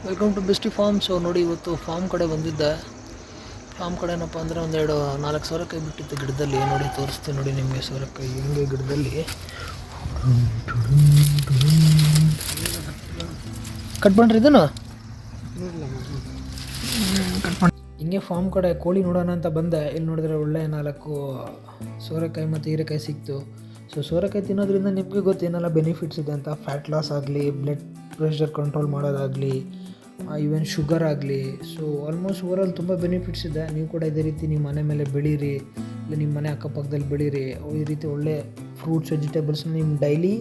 Welcome to bestie farm. So ನೋಡಿ, ಇವತ್ತು form ಕಡೆ ಬಂದಿದ್ದೆ. ಫಾರ್ಮ್ ಕಡೆ ಏನಪ್ಪ ಅಂದರೆ ಒಂದೆರಡು 4 ಸೋರೆಕಾಯಿ ಬಿಟ್ಟಿತ್ತು ಗಿಡದಲ್ಲಿ. ನೋಡಿ ತೋರಿಸ್ತೀನಿ ನೋಡಿ ನಿಮಗೆ ಸೋರೆಕಾಯಿ ಹಿಂಗೆ ಗಿಡದಲ್ಲಿ. ಕಟ್ ಮಾಡ್ರಿ ಇದನ್ನು ಹಿಂಗೆ ಫಾರ್ಮ್ ಕಡೆ ಕೋಳಿ ನೋಡೋಣ ಅಂತ ಬಂದೆ. ಇಲ್ಲಿ ನೋಡಿದ್ರೆ ಒಳ್ಳೆ 4 ಸೋರೆಕಾಯಿ ಮತ್ತು ಹೀರೆಕಾಯಿ ಸಿಕ್ತು. ಸೊ ಸೋರೆಕಾಯಿ ತಿನ್ನೋದ್ರಿಂದ ನಿಮಗೆ ಗೊತ್ತೇನೆಲ್ಲ ಬೆನಿಫಿಟ್ಸ್ ಇದೆ ಅಂತ. ಫ್ಯಾಟ್ ಲಾಸ್ ಆಗಲಿ, ಬ್ಲಡ್ ಪ್ರೆಷರ್ ಕಂಟ್ರೋಲ್ ಮಾಡೋದಾಗಲಿ, ಈವನ್ ಶುಗರ್ ಆಗಲಿ. ಸೊ ಆಲ್ಮೋಸ್ಟ್ ಓವರಲ್ಲಿ ತುಂಬ ಬೆನಿಫಿಟ್ಸ್ ಇದೆ. ನೀವು ಕೂಡ ಇದೇ ರೀತಿ ನಿಮ್ಮ ಮನೆ ಮೇಲೆ ಬೆಳೀರಿ, ಇಲ್ಲ ನಿಮ್ಮ ಮನೆ ಅಕ್ಕಪಕ್ಕದಲ್ಲಿ ಬೆಳೀರಿ. ಈ ರೀತಿ ಒಳ್ಳೆ ಫ್ರೂಟ್ಸ್, ವೆಜಿಟೇಬಲ್ಸ್ನ ನಿಮ್ಮ ಡೈಲಿ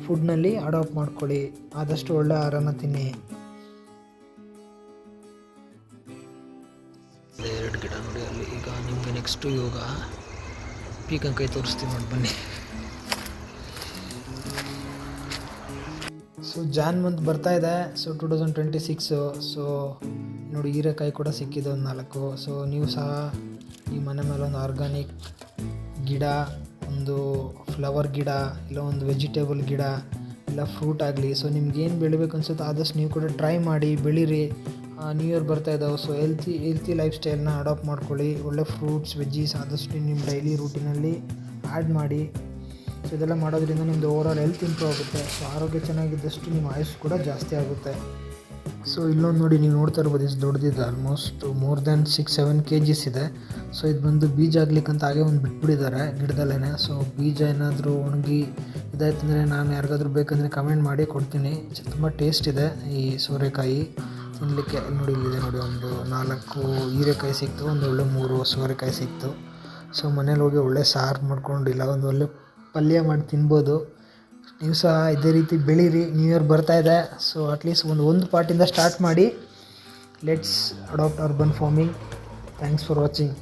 ಫುಡ್ನಲ್ಲಿ ಅಡಾಪ್ಟ್ ಮಾಡ್ಕೊಳ್ಳಿ. ಆದಷ್ಟು ಒಳ್ಳೆ ಆಹಾರನ ತಿನ್ನಿ. 2 ಗಿಡ ನೋಡಿ ಅಲ್ಲಿ. ಈಗ ನಿಮಗೆ ನೆಕ್ಸ್ಟು ಇವಾಗ ಪೀಕಂಕಾಯಿ ತೋರಿಸ್ತೀನಿ ನೋಡಿ, ಬನ್ನಿ. ಸೊ ಜಾನ್ ಮಂತ್ ಬರ್ತಾ ಇದೆ. ಸೊ 2026. ಸೊ ನೋಡಿ, ಹೀರೆಕಾಯಿ ಕೂಡ ಸಿಕ್ಕಿದೆ ಒಂದು 4. ಸೊ ನೀವು ಸಹ ಈ ಮನೆ ಮೇಲೆ ಒಂದು ಆರ್ಗಾನಿಕ್ ಗಿಡ, ಒಂದು ಫ್ಲವರ್ ಗಿಡ, ಇಲ್ಲ ಒಂದು ವೆಜಿಟೇಬಲ್ ಗಿಡ, ಇಲ್ಲ ಫ್ರೂಟ್ ಆಗಲಿ, ಸೊ ನಿಮ್ಗೇನು ಬೆಳಿಬೇಕು ಅನ್ಸುತ್ತೋ ಆದಷ್ಟು ನೀವು ಕೂಡ ಟ್ರೈ ಮಾಡಿ, ಬೆಳೀರಿ. ನ್ಯೂ ಇಯರ್ ಬರ್ತಾ ಇದ್ದಾವೆ. ಸೊ ಹೆಲ್ತಿ ಲೈಫ್ ಸ್ಟೈಲ್ನ ಅಡಾಪ್ಟ್ ಮಾಡ್ಕೊಳ್ಳಿ. ಒಳ್ಳೆ ಫ್ರೂಟ್ಸ್, ವೆಜ್ಜೀಸ್ ಆದಷ್ಟು ನಿಮ್ಮ ಡೈಲಿ ರೂಟೀನಲ್ಲಿ ಆ್ಯಡ್ ಮಾಡಿ. ಸೊ ಇದೆಲ್ಲ ಮಾಡೋದ್ರಿಂದ ನಿಮ್ಮದು ಓವರಾಲ್ ಹೆಲ್ತ್ ಇಂಪ್ರೂವ್ ಆಗುತ್ತೆ. ಸೊ ಆರೋಗ್ಯ ಚೆನ್ನಾಗಿದ್ದಷ್ಟು ನಿಮ್ಮ ಆಯುಷ್ ಕೂಡ ಜಾಸ್ತಿ ಆಗುತ್ತೆ. ಸೊ ಇಲ್ಲೊಂದು ನೋಡಿ, ನೀವು ನೋಡ್ತಾ ಇರ್ಬೋದು, ಇಷ್ಟು ದೊಡ್ಡದಿದೆ. ಆಲ್ಮೋಸ್ಟ್ ಮೋರ್ ದ್ಯಾನ್ 6-7 kgs ಇದೆ. ಸೊ ಇದು ಬಂದು ಬೀಜ ಆಗ್ಲಿಕ್ಕಂತ ಹಾಗೆ ಒಂದು ಬಿಟ್ಬಿಟ್ಟಿದ್ದಾರೆ ಗಿಡದಲ್ಲೇ. ಸೊ ಬೀಜ ಏನಾದರೂ ಒಣಗಿ ಇದಾಯ್ತಂದರೆ ನಾನು ಯಾರಿಗಾದ್ರೂ ಬೇಕಂದರೆ ಕಮೆಂಟ್ ಮಾಡಿ ಕೊಡ್ತೀನಿ. ತುಂಬ ಟೇಸ್ಟ್ ಇದೆ ಈ ಸೋರೆಕಾಯಿ ತಿನ್ನಲಿಕ್ಕೆ. ನೋಡಿ ಇಲ್ಲಿದೆ ನೋಡಿ, ಒಂದು 4 ಹೀರೆಕಾಯಿ ಸಿಕ್ತು, ಒಂದು ಒಳ್ಳೆ 3 ಸೋರೆಕಾಯಿ ಸಿಕ್ತು. ಸೊ ಮನೇಲಿ ಹೋಗಿ ಒಳ್ಳೆ ಸಾರು ಮಾಡ್ಕೊಂಡು, ಇಲ್ಲ ಒಂದು ಒಳ್ಳೆ ಪಲ್ಯ ಮಾಡಿ ತಿನ್ಬೋದು. ನೀವು ಸಹ ಇದೇ ರೀತಿ ಬೆಳೀರಿ. ನ್ಯೂ ಇಯರ್ ಬರ್ತಾ ಇದೆ. ಸೊ ಅಟ್ಲೀಸ್ಟ್ ಒಂದು ಪಾರ್ಟಿಂದ ಸ್ಟಾರ್ಟ್ ಮಾಡಿ. Let's adopt urban farming. Thanks for watching.